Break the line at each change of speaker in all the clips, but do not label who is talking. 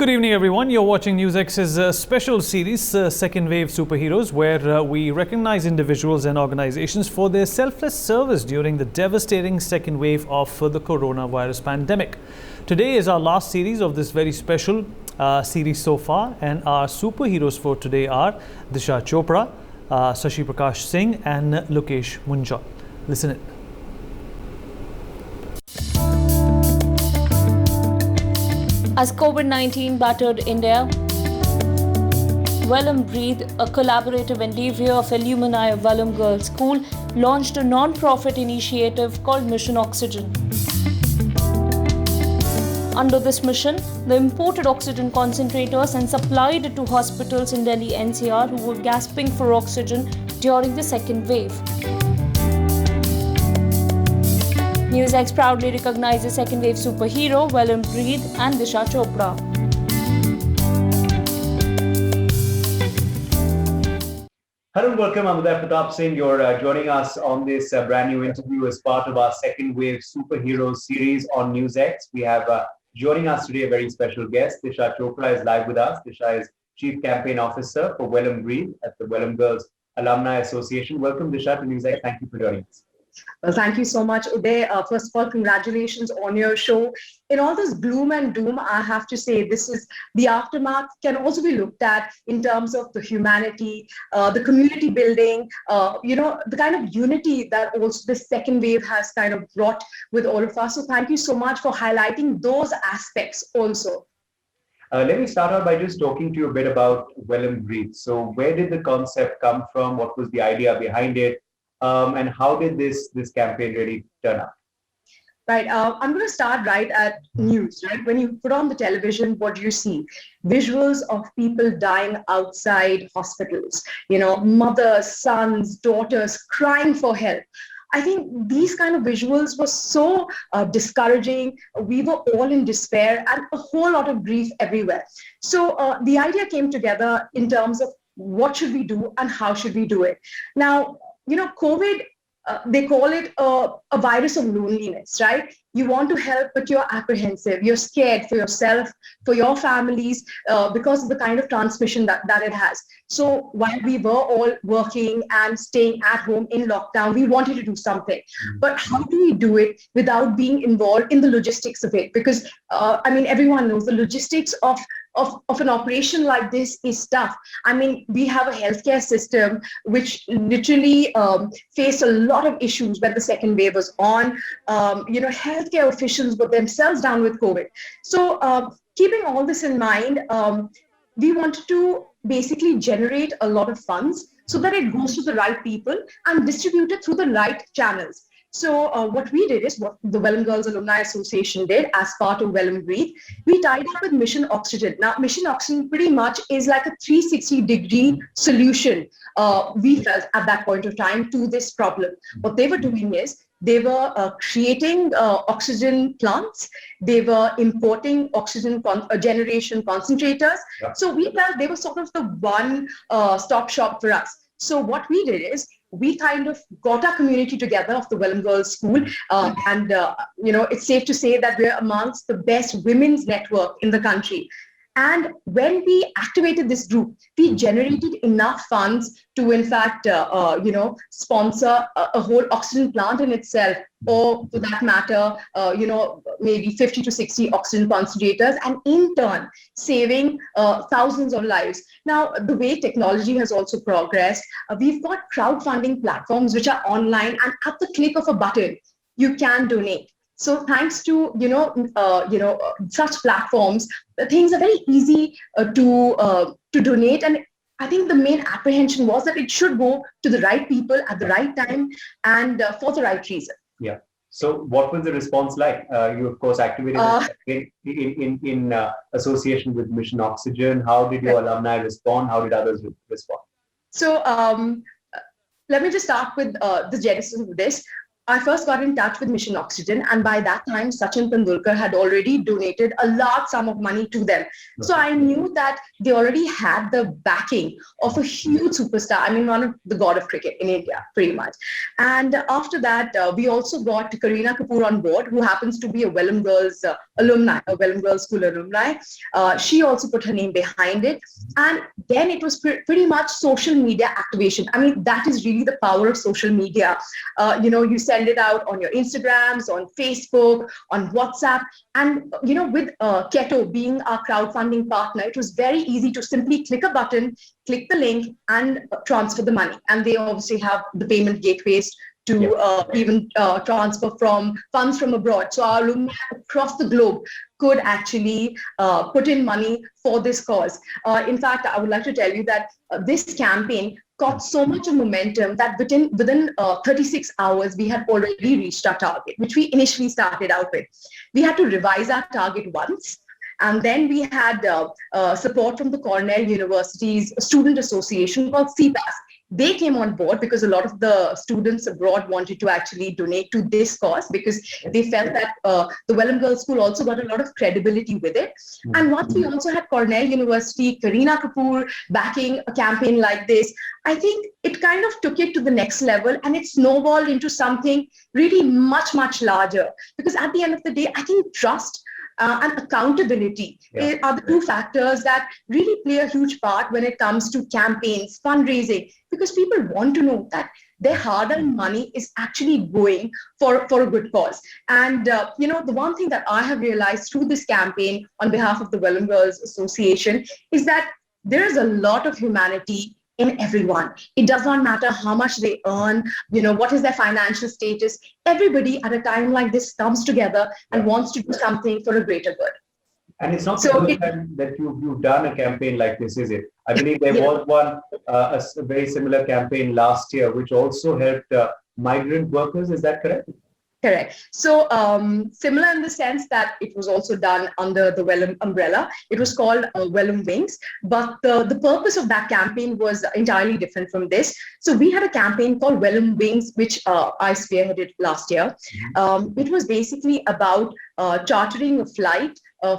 Good evening, everyone. You're watching NewsX's special series, Second Wave Superheroes, where we recognize individuals and organizations for their selfless service during the devastating second wave of the coronavirus pandemic. Today is our last series of this very special series so far, and our superheroes for today are Disha Chopra, Shashi Prakash Singh, and Lokesh Munjal. Listen in.
As COVID-19 battered India, Vellum Breathe, a collaborative endeavour of alumni of Vellum Girls School, launched a non-profit initiative called Mission Oxygen. Under this mission, they imported oxygen concentrators and supplied it to hospitals in Delhi NCR who were gasping for oxygen during the second wave. NewsX proudly recognizes second wave superhero Vellum Breathe and Disha Chopra.
Hello and welcome. I'm Uday Pratap Singh. You're joining us on this brand new interview as part of our second wave superhero series on NewsX. We have joining us today a very special guest. Disha Chopra is live with us. Disha is Chief Campaign Officer for Vellum Breathe at the Vellum Girls Alumni Association. Welcome, Disha, to NewsX. Thank you for joining us.
Well, thank you so much, Uday. First of all, congratulations on your show. In all this gloom and doom, I have to say this is the aftermath can also be looked at in terms of the humanity, the community building, the kind of unity that also the second wave has kind of brought with all of us. So thank you so much for highlighting those aspects also.
Let me start out by just talking to you a bit about Vellum Breathe. So where did the concept come from? What was the idea behind it? And how did this campaign really turn out?
Right. I'm going to start right at news, right? When you put on the television, what do you see? Visuals of people dying outside hospitals, mothers, sons, daughters crying for help. I think these kind of visuals were so discouraging. We were all in despair and a whole lot of grief everywhere. So the idea came together in terms of what should we do and how should we do it. Now, COVID, they call it a virus of loneliness, right? You want to help, but you're apprehensive. You're scared for yourself, for your families, because of the kind of transmission that it has. So while we were all working and staying at home in lockdown, we wanted to do something. But how do we do it without being involved in the logistics of it? Because, everyone knows the logistics of an operation like this is tough. We have a healthcare system which literally faced a lot of issues when the second wave was on. Healthcare officials were themselves down with COVID. So keeping all this in mind, we wanted to basically generate a lot of funds so that it goes to the right people and distribute it through the right channels. So what we did is what the Vellum Girls Alumni Association did as part of Vellum Breathe. We tied up with Mission Oxygen. Now, Mission Oxygen pretty much is like a 360-degree solution, we felt at that point of time, to this problem. What they were doing is they were creating oxygen plants. They were importing oxygen generation concentrators. Yeah. So we felt they were sort of the one-stop shop for us. So what we did is we kind of got our community together of the Vellum Girls School, and it's safe to say that we're amongst the best women's network in the country. And when we activated this group, we generated enough funds to, in fact, sponsor a whole oxygen plant in itself, or for that matter, maybe 50 to 60 oxygen concentrators, and in turn, saving thousands of lives. Now, the way technology has also progressed, we've got crowdfunding platforms which are online, and at the click of a button, you can donate. So thanks to such platforms, things are very easy to donate, and I think the main apprehension was that it should go to the right people at the right time and for the right reason.
Yeah. So what was the response like? You of course activated in association with Mission Oxygen. How did your alumni respond? How did others respond?
So let me just start with the genesis of this. I first got in touch with Mission Oxygen, and by that time, Sachin Tendulkar had already donated a large sum of money to them. So I knew that they already had the backing of a huge superstar. I mean, one of the god of cricket in India, pretty much. And after that, we also got Kareena Kapoor on board, who happens to be a Welham Girls alumni, a Welham Girls School alumni. She also put her name behind it. And then it was pretty much social media activation. I mean, that is really the power of social media. You send it out on your Instagrams, on Facebook, on WhatsApp. And, with Keto being our crowdfunding partner, it was very easy to simply click a button, click the link, and transfer the money. And they obviously have the payment gateways to even transfer funds from abroad. So our alumni across the globe could actually put in money for this cause. In fact, I would like to tell you that this campaign got so much of momentum that within 36 hours, we had already reached our target, which we initially started out with. We had to revise our target once. And then we had support from the Cornell University's student association called CPAS. They came on board because a lot of the students abroad wanted to actually donate to this cause because they felt that the Welham Girls School also got a lot of credibility with it. And once we also had Cornell University, Kareena Kapoor backing a campaign like this, I think it kind of took it to the next level and it snowballed into something really much, much larger. Because at the end of the day, I think trust and accountability are the two factors that really play a huge part when it comes to campaigns, fundraising, because people want to know that their hard-earned money is actually going for a good cause. And, the one thing that I have realized through this campaign on behalf of the Welham Girls Association is that there is a lot of humanity in everyone. It does not matter how much they earn, what is their financial status. Everybody at a time like this comes together and wants to do something for a greater good.
And it's not the first time that you've done a campaign like this, is it? I believe there was one, a very similar campaign last year, which also helped migrant workers. Is that correct?
Correct. So similar in the sense that it was also done under the Welham umbrella. It was called Welham Wings, but the purpose of that campaign was entirely different from this. So we had a campaign called Welham Wings, which I spearheaded last year. It was basically about chartering a flight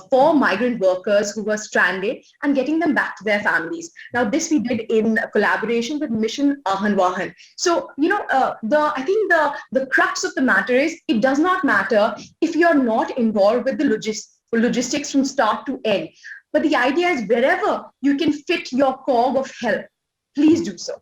for migrant workers who were stranded and getting them back to their families. Now, this we did in collaboration with Mission Ahan Vahan. So, I think the crux of the matter is it does not matter if you're not involved with the logistics from start to end. But the idea is wherever you can fit your cog of help, please do so.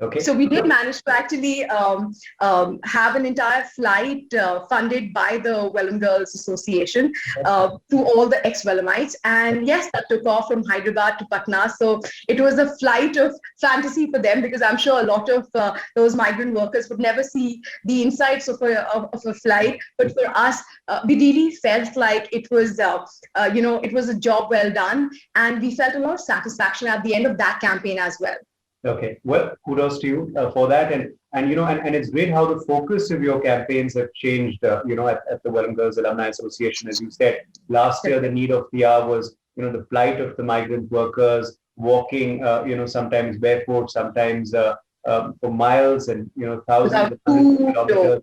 Okay.
So we did manage to actually have an entire flight funded by the Welham Girls Association to all the ex-Wellamites. And yes, that took off from Hyderabad to Patna. So it was a flight of fantasy for them because I'm sure a lot of those migrant workers would never see the insides of a flight. But for us, we really felt like it was, it was a job well done. And we felt a lot of satisfaction at the end of that campaign as well.
Okay, well, kudos to you for that, and it's great how the focus of your campaigns have changed. At the Welham Girls Alumni Association, as you said, last year the need of the hour was the plight of the migrant workers walking, sometimes barefoot, sometimes for miles and thousands of kilometers.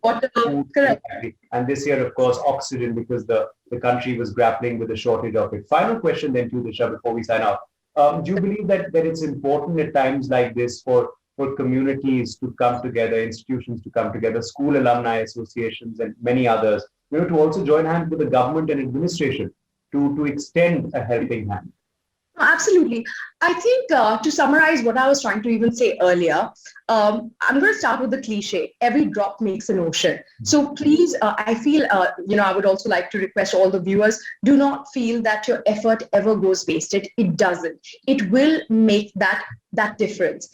Correct.
And this year, of course, oxygen because the country was grappling with a shortage of it. Final question then to Disha before we sign off. Do you believe that it's important at times like this for communities to come together, institutions to come together, school alumni associations and many others, to also join hands with the government and administration to extend a helping hand?
Absolutely. I think to summarize what I was trying to even say earlier, I'm going to start with the cliche. Every drop makes an ocean. So please, I feel, I would also like to request all the viewers, do not feel that your effort ever goes wasted. It doesn't. It will make that difference.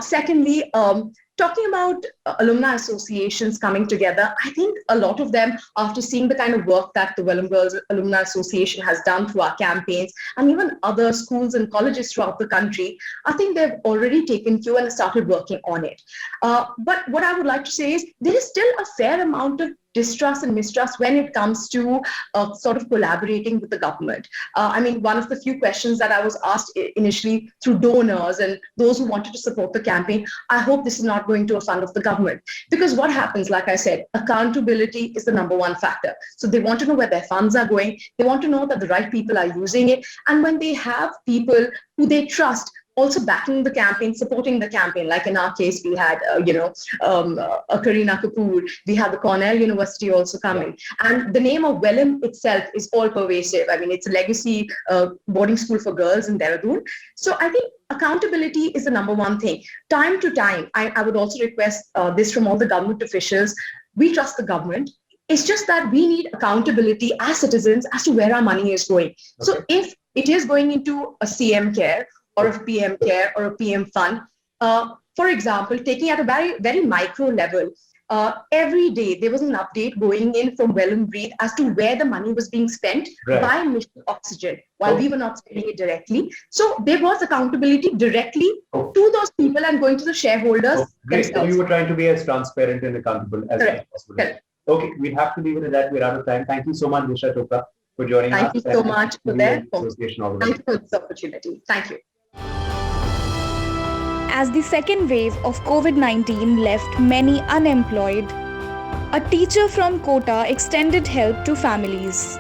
Secondly, talking about alumni associations coming together, I think a lot of them, after seeing the kind of work that the Welham Girls Alumni Association has done through our campaigns and even other schools and colleges throughout the country, I think they've already taken cue and started working on it. But what I would like to say is there is still a fair amount of distrust and mistrust when it comes to sort of collaborating with the government. I mean, one of the few questions that I was asked initially through donors and those who wanted to support the campaign, I hope this is not going to a fund of the government. Because what happens, like I said, accountability is the number one factor. So they want to know where their funds are going. They want to know that the right people are using it. And when they have people who they trust also backing the campaign, supporting the campaign. Like in our case, we had, Kareena Kapoor, we had the Cornell University also coming. And the name of Vellum itself is all pervasive. I mean, it's a legacy boarding school for girls in Dehradun. So I think accountability is the number one thing. Time to time, I would also request this from all the government officials. We trust the government. It's just that we need accountability as citizens as to where our money is going. Okay. So if it is going into a CM care, or a PM care or a PM fund. For example, taking at a very, very micro level, every day there was an update going in from Well & Breathe as to where the money was being spent by Mission Oxygen, while we were not spending it directly. So there was accountability directly to those people and going to the shareholders
themselves. So you were trying to be as transparent and accountable as possible. Correct. Okay, we have to leave it at that. We're out of time. Thank you so much, Disha Chopra, for joining us.
Thank you so much for that. Thank you for this opportunity. Thank you.
As the second wave of COVID-19 left many unemployed, a teacher from Kota extended help to families.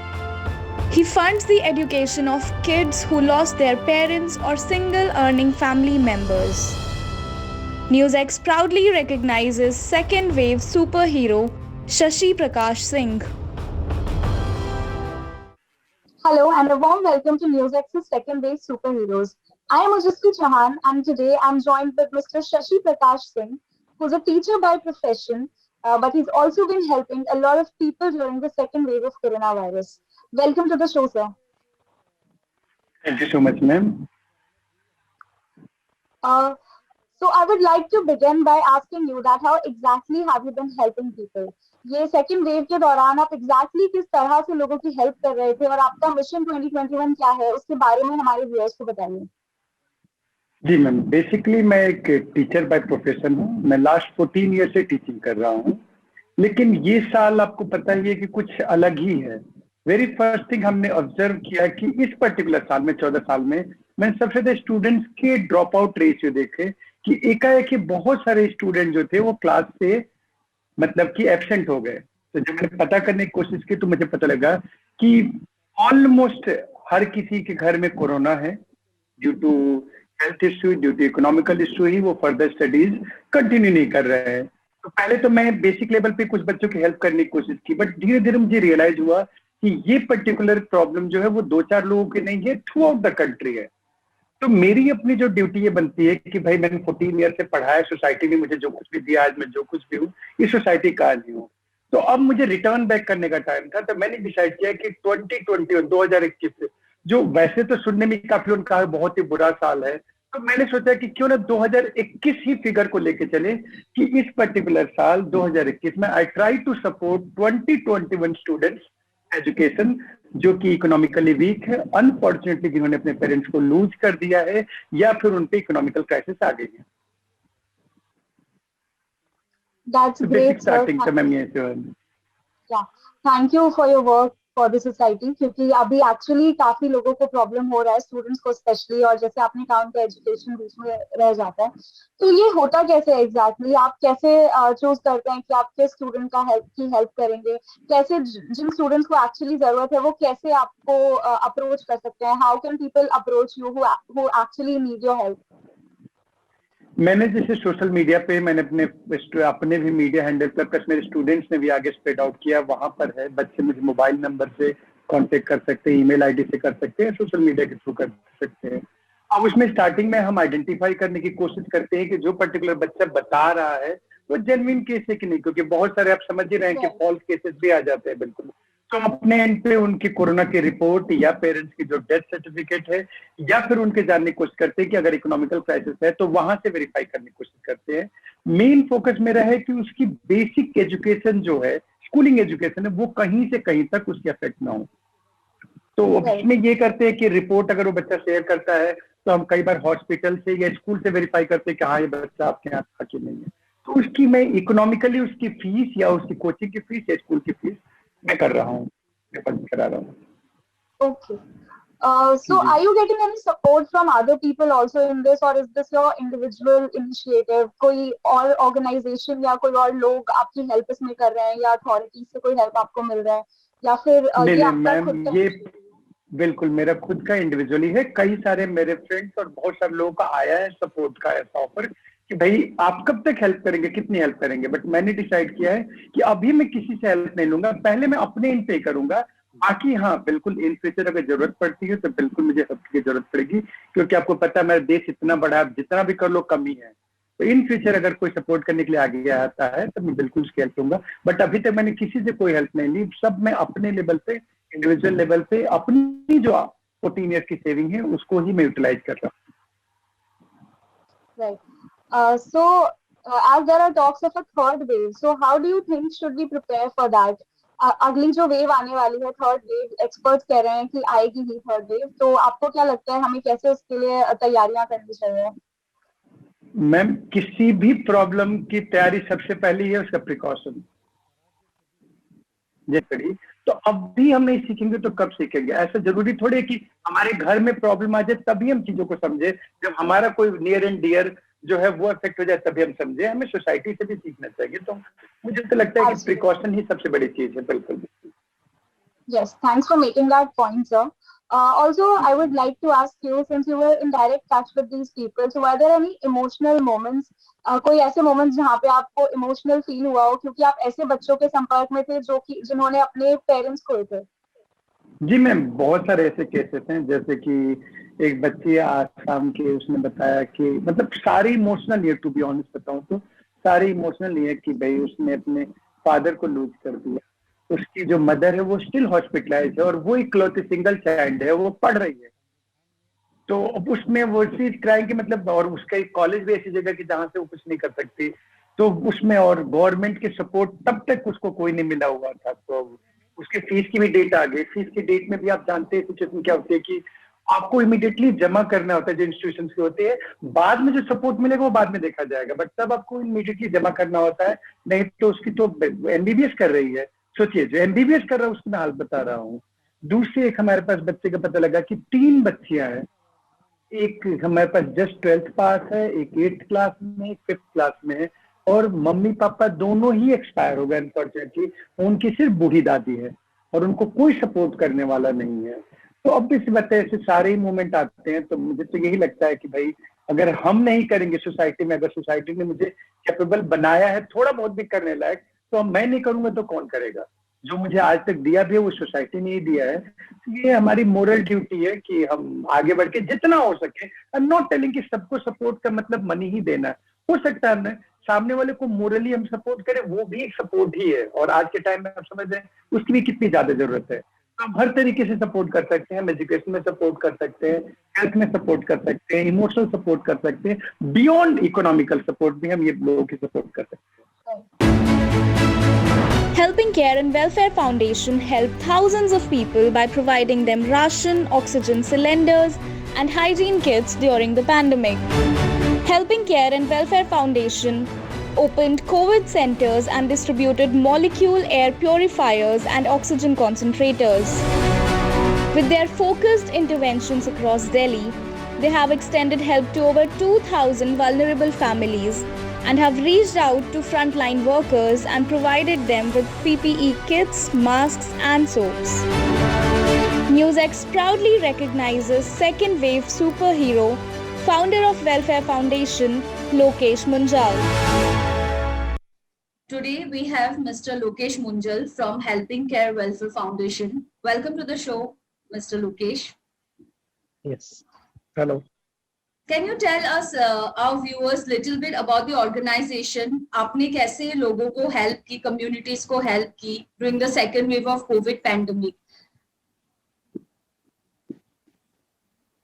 He funds the education of kids who lost their parents or single earning family members. NewsX proudly recognizes second wave superhero Shashi Prakash Singh.
Hello and a warm welcome to NewsX's Second Wave Superheroes. I am Ujasvi Chauhan and today I am joined with Mr. Shashi Prakash Singh, who's a teacher by profession, but he's also been helping a lot of people during the second wave of coronavirus. Welcome to the show, sir.
Thank you so much, ma'am.
So I would like to begin by asking you that how exactly have you been helping people? ये second wave के दौरान आप exactly किस तरह से लोगों की help कर रहे थे और आपका मिशन 2021 क्या है उसके बारे में हमारे व्यूअर्स को बताइए।
जी मैम, बेसिकली मैं एक टीचर बाय प्रोफेशन हूँ। मैं लास्ट 14 ईयर से टीचिंग कर रहा हूँ, लेकिन ये साल आपको पता ही है कि कुछ अलग ही है। वेरी फर्स्ट थिंग हमने ऑब्जर्व किया कि इस पर्टिकुलर साल में 14 साल में मैंने सबसे ज्यादा स्टूडेंट्स के ड्रॉप आउट रेशियो देखे कि एकाएक बहुत सारे स्टूडेंट जो थे वो क्लास से मतलब कि एब्सेंट हो गए। तो जब मैंने पता करने की कोशिश की तो मुझे पता लगा कि ऑलमोस्ट हर किसी के घर में कोरोना है। Due to health issue, due to economical issue ही वो फर्दर स्टडीज कंटिन्यू नहीं कर रहे हैं। तो पहले तो मैं बेसिक लेवल पे कुछ बच्चों की हेल्प करने की कोशिश की, बट धीरे धीरे मुझे रियलाइज हुआ कि ये पर्टिकुलर प्रॉब्लम जो है वो 2-4 लोगों की नहीं है, थ्रू आउट द कंट्री है। तो मेरी अपनी जो ड्यूटी ये बनती है कि भाई मैंने 14 ईयर से पढ़ा है, सोसाइटी ने मुझे जो कुछ भी दिया, आज मैं जो कुछ भी हूँ इस सोसाइटी का नहीं हूँ। तो अब मुझे रिटर्न बैक करने का टाइम था। तो मैंने डिसाइड किया कि 2021 जो वैसे तो सुनने में काफी उनका बहुत ही बुरा साल है, तो मैंने सोचा कि क्यों ना 2021 ही फिगर को लेके चले कि इस पर्टिकुलर साल 2021 में I try to support 2021 students education जो कि इकोनॉमिकली वीक है, अनफॉर्चुनेटली जिन्होंने अपने पेरेंट्स को लूज कर दिया है या फिर उन पे इकोनॉमिकल क्राइसिस आ गई है।
That's great, sir. Thank you for your work for the society, क्योंकि अभी एक्चुअली काफी लोगों को प्रॉब्लम हो रहा है, स्टूडेंट्स को स्पेशली, और जैसे आपने कहा उनका एजुकेशन बीच में रह जाता है। तो ये होता कैसे एग्जैक्टली आप कैसे चूज करते हैं कि आप किस स्टूडेंट का हेल्प करेंगे, कैसे जिन स्टूडेंट्स को एक्चुअली जरूरत है वो कैसे आपको अप्रोच कर सकते हैं? How can people approach you who actually need your help?
मैंने जैसे सोशल मीडिया पे मैंने अपने भी मीडिया हैंडल पर प्लस मेरे स्टूडेंट्स ने भी आगे स्प्रेड आउट किया, वहां पर है बच्चे मुझे मोबाइल नंबर से कांटेक्ट कर सकते हैं, ईमेल आईडी से कर सकते हैं, सोशल मीडिया के थ्रू कर सकते हैं। अब उसमें स्टार्टिंग में हम आइडेंटिफाई करने की कोशिश करते हैं कि जो पर्टिकुलर बच्चा बता रहा है वो जेन्युइन केस है कि नहीं, क्योंकि बहुत सारे आप समझ ही रहे हैं कि फॉल्स केसेस भी आ जाते हैं। बिल्कुल, तो हम अपने एंड पे उनकी कोरोना की रिपोर्ट या पेरेंट्स की जो डेथ सर्टिफिकेट है या फिर उनके जानने की कोशिश करते हैं कि अगर इकोनॉमिकल क्राइसिस है तो वहां से वेरीफाई करने की कोशिश करते हैं। मेन फोकस मेरा है कि उसकी बेसिक एजुकेशन जो है, स्कूलिंग एजुकेशन है, वो कहीं से कहीं तक उसकी अफेक्ट ना हो। तो उसमें ये करते हैं कि रिपोर्ट अगर वो बच्चा शेयर करता है तो हम कई बार हॉस्पिटल से या स्कूल से वेरीफाई करते हैं कि हाँ ये बच्चा आपके यहाँ था कि नहीं है। तो उसकी मैं इकोनॉमिकली उसकी फीस या उसकी कोचिंग की फीस या स्कूल की फीस मैं कर रहा हूँ, मैं फंड करा रहा हूँ।
Okay. So are you getting any support from other people also in this, or is this your individual initiative? कोई और organization या कोई और लोग आपकी help इसमें कर रहे हैं, या authorities से कोई help आपको मिल रहा है, या फिर
नहीं
ये
नहीं
आपका
मैम,
खुद का?
ये बिल्कुल मेरा खुद का इंडिविजुअली है। कई सारे मेरे फ्रेंड्स और बहुत सारे लोगों का आया है सपोर्ट का ऐसा ऑफर कि भाई आप कब तक हेल्प करेंगे, कितनी हेल्प करेंगे, बट मैंने डिसाइड किया है कि अभी मैं किसी से हेल्प नहीं लूंगा, पहले मैं अपने इन पे करूंगा। बाकी हाँ बिल्कुल इन फ्यूचर अगर जरूरत पड़ती है तो बिल्कुल मुझे हेल्प की जरूरत पड़ेगी, क्योंकि आपको पता है मेरा देश इतना बड़ा है, जितना भी कर लो कमी है। तो इन फ्यूचर अगर कोई सपोर्ट करने के लिए आगे आता है तो मैं बिल्कुल उसकी हेल्प लूंगा, बट अभी तक मैंने किसी से कोई हेल्प नहीं ली। सब मैं अपने लेवल पे, इंडिविजुअल लेवल पे अपनी जो 14 ईयर्स की सेविंग है उसको ही मैं यूटिलाइज कर रहा हूँ।
Right. So as there are talks of a third wave, so how do you think should we prepare for that? अगली जो वेव आने वाली है, थर्ड वेव, एक्सपर्ट्स कह रहे हैं कि आएगी ही थर्ड वेव, तो आपको क्या लगता है हमें कैसे उसके लिए तैयारियां करनी चाहिए?
मैम किसी भी प्रॉब्लम की तैयारी सबसे पहले है उसका प्रिकॉशन। जैसे तो अब भी हम नहीं सीखेंगे तो कब सीखेंगे? ऐसा जरूरी थोड़ी है कि हमारे घर में प्रॉब्लम आ जाए तभी हम चीजों को समझे, जब हमारा कोई नियर एंड डियर जो है वो अफेक्ट हो जाए तभी हम समझे। हमें सोसाइटी से भी सीखना चाहिए। तो मुझे तो लगता है कि प्रिकॉशन ही सबसे बड़ी चीज है। बिल्कुल।
Yes, thanks for making that point, sir. Also, I would like to ask you, since you were in direct touch with these people, so were there any emotional moments? कोई ऐसे moments जहाँ पे आपको emotional feel हुआ हो, क्योंकि आप ऐसे बच्चों के संपर्क में थे जो कि जिन्होंने अपने पेरेंट्स खोए थे?
जी मैम, बहुत सारे ऐसे केसेस हैं, जैसे कि एक बच्ची आसाम की, उसने बताया कि मतलब सारे इमोशनल है, टू बी ऑनेस्ट बताऊं तो सारे इमोशनल है कि भाई उसने अपने फादर को लूज कर दिया। उसकी जो मदर है वो स्टिल हॉस्पिटलाइज है और वो इकलौती सिंगल चाइल्ड है, वो पढ़ रही है। तो उसमें वो चीज क्राइम की मतलब, और उसका एक कॉलेज भी ऐसी जगह की जहां से वो कुछ नहीं कर सकती, तो उसमें और गवर्नमेंट के सपोर्ट तब तक उसको कोई नहीं मिला हुआ था। तो उसके फीस की भी डेट आ गई। फीस की डेट में भी आप जानते हैं सिचुएशन क्या होती है कि आपको इमीडिएटली जमा करना होता है जो इंस्टीट्यूशन के होते हैं। बाद में जो सपोर्ट मिलेगा वो बाद में देखा जाएगा, बट तब आपको इमीडिएटली जमा करना होता है। नहीं तो उसकी तो एमबीबीएस कर रही है, सोचिए जो एमबीबीएस कर रहा है उसकी मैं हाल बता रहा हूँ। दूसरे एक हमारे पास बच्चे का पता लगा कि 3 बच्चियां हैं, एक हमारे पास जस्ट 12th पास है, एक 8th क्लास में, एक 5th क्लास में है, और मम्मी पापा दोनों ही एक्सपायर हो गए अनफॉर्चुनेटली। उनकी सिर्फ बूढ़ी दादी है और उनको कोई सपोर्ट करने वाला नहीं है। तो अब इस वजह से सारे ही मूवमेंट आते हैं। तो मुझे तो यही लगता है कि भाई अगर हम नहीं करेंगे सोसाइटी में, अगर सोसाइटी ने मुझे कैपेबल बनाया है थोड़ा बहुत भी करने लायक, तो अब मैं नहीं करूंगा तो कौन करेगा? जो मुझे आज तक दिया भी है वो सोसाइटी ने ही दिया है। तो ये हमारी मोरल ड्यूटी है कि हम आगे बढ़ के जितना हो सके। आई एम नॉट टेलिंग कि सबको सपोर्ट का मतलब मनी ही देना है। हो सकता है हमने सामने वाले को मोरली हम सपोर्ट करें, वो भी एक सपोर्ट ही है, और आज के टाइम में आप समझ रहे हैं उसकी भी कितनी ज्यादा जरूरत है। हम हर तरीके से सपोर्ट कर सकते हैं। हम एजुकेशन में सपोर्ट कर सकते हैं, हेल्थ में सपोर्ट कर सकते हैं, इमोशनल सपोर्ट कर सकते हैं, बियॉन्ड इकोनॉमिकल सपोर्ट भी हम ये लोगों की सपोर्ट कर सकते हैं।
Helping Care and Welfare Foundation helped thousands of people by providing them ration, oxygen cylinders, and hygiene kits during the pandemic. Helping Care and Welfare Foundation opened COVID centers and distributed molecule air purifiers and oxygen concentrators. With their focused interventions across Delhi, they have extended help to over 2,000 vulnerable families and have reached out to frontline workers and provided them with PPE kits, masks, and soaps. NewsX proudly recognizes second wave superhero, founder of Welfare Foundation, Lokesh Munjal.
Today we have Mr. Lokesh Munjal from Helping Care Welfare Foundation. Welcome to the show, Mr. Lokesh.
Yes. Hello.
Can you tell us, our viewers, little bit about the organization? आपने कैसे लोगों को help की, communities को help की during the second wave of COVID pandemic?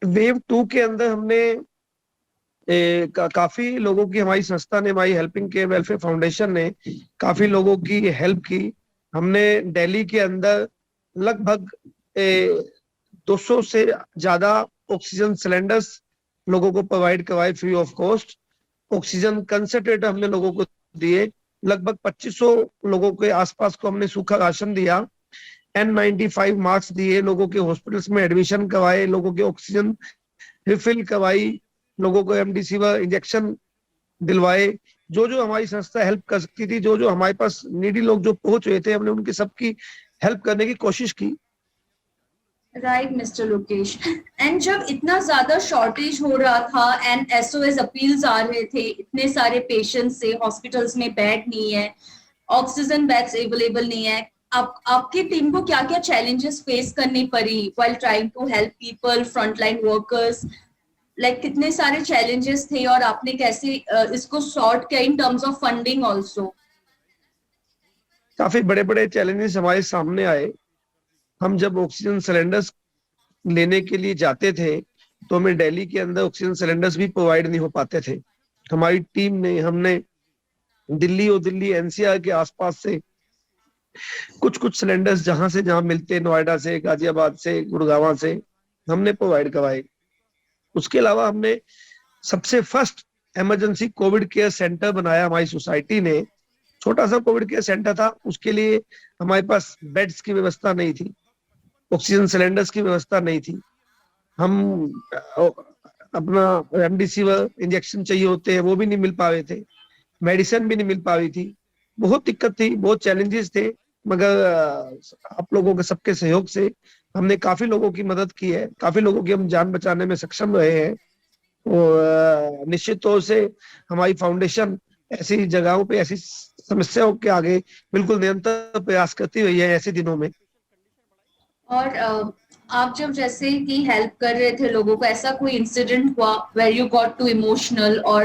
Wave 2 के अंदर हमने काफी लोगों की, हमारी संस्था ने, हमारी हेल्पिंग केयर वेलफेयर फाउंडेशन ने काफी लोगों की हेल्प की। हमने दिल्ली के अंदर लगभग 200 से ज्यादा ऑक्सीजन सिलेंडर्स लोगों को प्रोवाइड करवाए free of cost. Oxygen concentrator हमने लोगों को दिए, लगभग 2500 लोगों के आसपास को हमने सूखा राशन दिया, N95 मास्क दिए, लोगों के हॉस्पिटल्स में एडमिशन करवाए, लोगों के ऑक्सीजन रिफिल करवाई, लोगों को रेमडेसिविर इंजेक्शन दिलवाए। जो जो हमारी संस्था हेल्प कर सकती थी, जो जो हमारे पास नीडी लोग जो पहुंच रहे थे, हमने उनकी सबकी हेल्प करने की कोशिश की।
राइट मिस्टर लोकेश, एंड जब इतना ज्यादा शॉर्टेज हो रहा था एंड SOS अपील्स आ रहे थे इतने सारे पेशेंट्स से, हॉस्पिटल्स में बेड नहीं है, ऑक्सीजन बेड्स अवेलेबल नहीं है, आपकी टीम को क्या क्या चैलेंजेस फेस करनी पड़ी while trying to help people, frontline workers, like कितने सारे चैलेंजेस थे और आपने कैसे इसको सॉर्ट किया in terms of funding also?
काफी बड़े बड़े चैलेंजेस हमारे सामने आए। हम जब ऑक्सीजन सिलेंडर्स लेने के लिए जाते थे तो हमें दिल्ली के अंदर ऑक्सीजन सिलेंडर्स भी प्रोवाइड नहीं हो पाते थे। हमारी टीम ने, हमने दिल्ली और दिल्ली NCR के आसपास से कुछ सिलेंडर्स जहां मिलते, नोएडा से, गाजियाबाद से, गुड़गांव से, हमने प्रोवाइड करवाए। उसके अलावा हमने सबसे first emergency Covid care centre बनाया हमारी सोसाइटी ने। छोटा सा कोविड केयर सेंटर था, उसके लिए हमारे पास बेड्स की व्यवस्था नहीं थी, ऑक्सीजन सिलेंडर्स की व्यवस्था नहीं थी। हम अपना रेमडेसिविर इंजेक्शन चाहिए होते हैं, वो भी नहीं मिल पा रहे थे, मेडिसिन भी नहीं मिल पा रही थी। बहुत दिक्कत थी, बहुत चैलेंजेस थे, मगर आप लोगों के सबके सहयोग से हमने काफी लोगों की मदद की है, काफी लोगों की हम जान बचाने में सक्षम रहे हैं। और निश्चित तौर से हमारी फाउंडेशन ऐसी जगहों पे, ऐसी समस्याओं के आगे बिल्कुल निरंतर प्रयास करती रही है ऐसे दिनों में।
और आप जब जैसे कि हेल्प कर रहे थे लोगों को, ऐसा कोई इंसिडेंट हुआ where you got too emotional or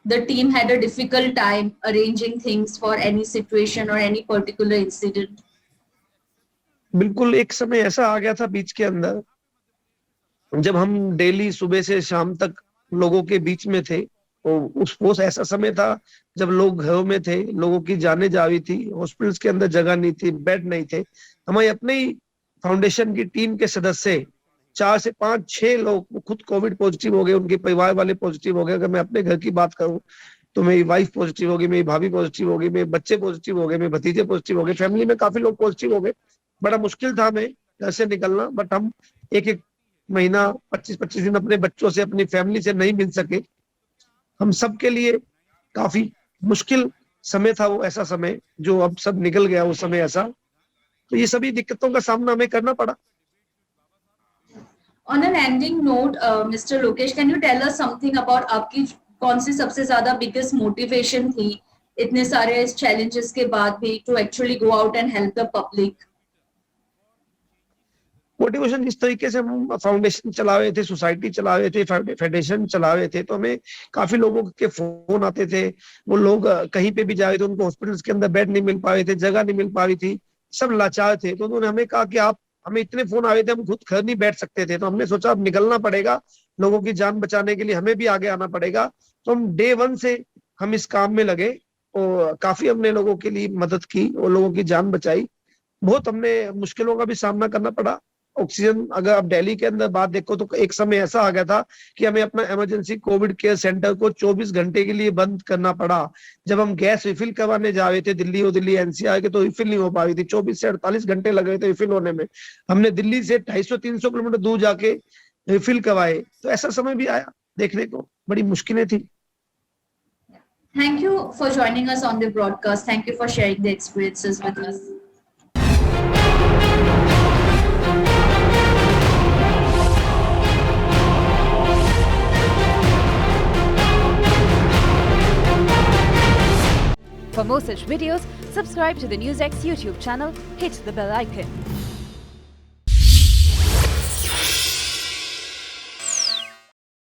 the team had a difficult time arranging things for any situation or any particular incident?
बिल्कुल, एक समय ऐसा आ गया था बीच के अंदर जब हम डेली सुबह से शाम तक लोगों के बीच में थे। वो ऐसा समय था जब लोग घरों में थे, लोगों की जानें जा रही थी, हॉस्पिटल्स के अंदर जगह नहीं थी, बेड नहीं थे। हमारी अपने ही फाउंडेशन की टीम के सदस्य 4 से 5, 6 लोग खुद कोविड पॉजिटिव हो गए, उनके परिवार वाले पॉजिटिव हो गए। अगर मैं अपने घर की बात करूं तो मेरी वाइफ पॉजिटिव हो गई, मेरी भाभी पॉजिटिव हो गई, मेरे बच्चे पॉजिटिव हो गए, मेरे भतीजे पॉजिटिव हो गए, फैमिली में काफी लोग पॉजिटिव हो गए। बड़ा मुश्किल था हमें घर से निकलना, बट हम एक महीना 25-25 दिन अपने बच्चों से, अपनी फैमिली से नहीं मिल सके। हम सबके लिए काफी मुश्किल समय था वो, ऐसा समय जो अब सब निकल गया वो समय ऐसा। तो ये सभी दिक्कतों का सामना हमें करना पड़ा।
On an ending note, Mr. Lokesh, can you tell us something about आपकी कौन सी सबसे ज्यादा बिगेस्ट मोटिवेशन थी इतने सारे चैलेंजेस के बाद भी to actually go out and help the public?
Motivation जिस तरीके से हम फाउंडेशन चला रहे थे, सोसाइटी चला रहे थे, फेडरेशन चला रहे थे, तो हमें काफी लोगों के फोन आते थे। वो लोग कहीं पे भी जा रहे थे, उनको हॉस्पिटल्स के अंदर बेड नहीं मिल पा रहे थे, जगह नहीं मिल पा रही थी, सब लाचार थे। तो उन्होंने हमें कहा कि आप, हमें इतने फोन आ रहे थे, हम खुद घर नहीं बैठ सकते थे। तो हमने सोचा अब निकलना पड़ेगा, लोगों की जान बचाने के लिए हमें भी आगे आना पड़ेगा। तो हम डे 1 से हम इस काम में लगे और काफी हमने लोगों के लिए मदद की और लोगों की जान बचाई। बहुत हमने मुश्किलों का भी सामना करना पड़ा। ऑक्सीजन, अगर आप दिल्ली के अंदर बात देखो तो एक समय ऐसा आ गया था कि हमें अपना इमरजेंसी कोविड केयर सेंटर को 24 घंटे के लिए बंद करना पड़ा। जब हम गैस रिफिल करवाने जा रहे थे दिल्ली और दिल्ली NCR के, तो रिफिल नहीं हो पा रही थी, 24 से 48 घंटे लग रहे थे रिफिल होने में। हमने दिल्ली से 250-300 किलोमीटर दूर जाके रिफिल करवाए। तो ऐसा समय भी आया, देखने को बड़ी मुश्किलें थी।
Thank you for joining us on the broadcast. Thank you for sharing the experiences with us.
For more such videos, subscribe to the NewsX YouTube channel, hit the bell icon.